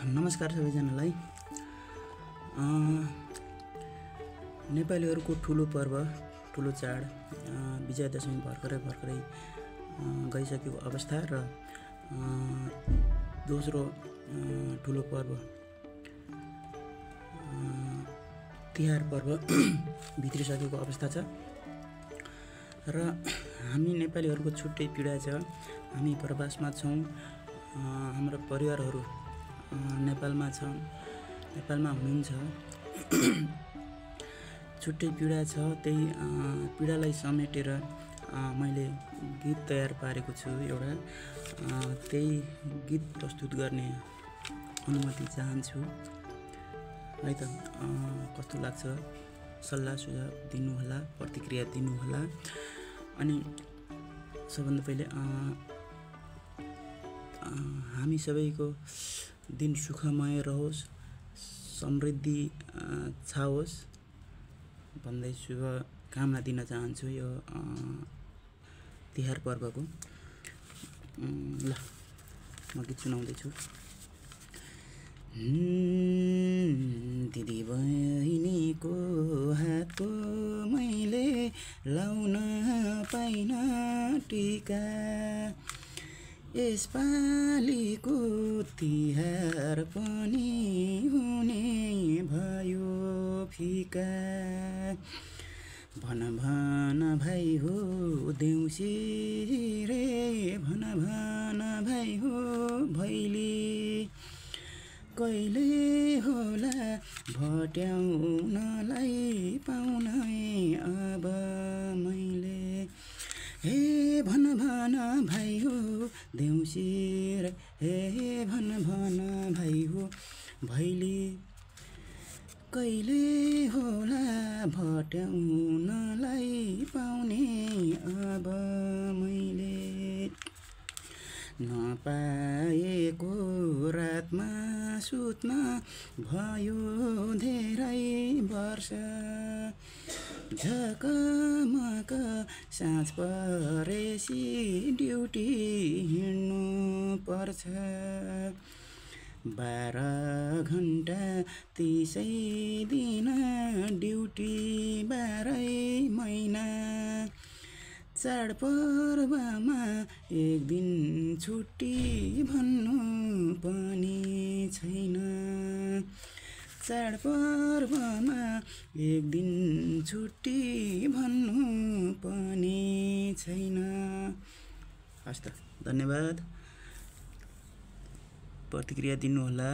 नमस्कार सबैजनालाई। नेपालीहरूको ठुलो पर्व, ठुलो चाड विजयादशमी भर्खरै गइसकेको अवस्था र दोस्रो ठुलो पर्व तिहार पर्व भित्रिसकेको अवस्था छ र हामी नेपालीहरूको छुट्टै पीडा छ। हामी प्रवासमा छौँ, हाम्रो परिवारहरू नेपालमा हुनुहुन्छ। छुट्टै पीडा छ, त्यही पीडालाई समेटेर मैले गीत तयार पारेको छु एउटा। त्यही गीत प्रस्तुत गर्ने अनुमति चाहन्छु है त। कस्तो लाग्छ सल्लाह सुझाव दिनुहोला, प्रतिक्रिया दिनुहोला। अनि सबभन्दा पहिले हामी सबैको दिन सुखमय रहोस्, समृद्धि छाओस् भन्दै शुभकामना दिन चाहन्छु यो तिहार पर्वको। ल म गीत सुनाउँदैछु। दिदी बहिनीको हातको मैले लाउन पाइन टीका, यसपालिको तिहार पनि हुने भयो फिका। भन भन भाइ हो देउसी रे, भन भन भाइ हो भैली, कहिले होला भट्याउनलाई पाउनै अब मैले। हे भन भन भाइ हो देउसी रे, हे भन भन भाइ हो भैली, कहिले होला भट्याउनलाई पाउने अब मैले। नपाएको रातमा सुत्न भयो धेरै वर्ष, झकमक साँझ परेसी ड्युटी हिँड्नु पर्छ। 12 घण्टा 30 दिन ड्युटी 12 महिना, चाडपर्वमा एक दिन छुट्टी भन्नु पनि छैन। चाडपर्वमा एक दिन छुट्टी भन्नु पनि छैन। हस् त, धन्यवाद। प्रतिक्रिया दिनुहोला।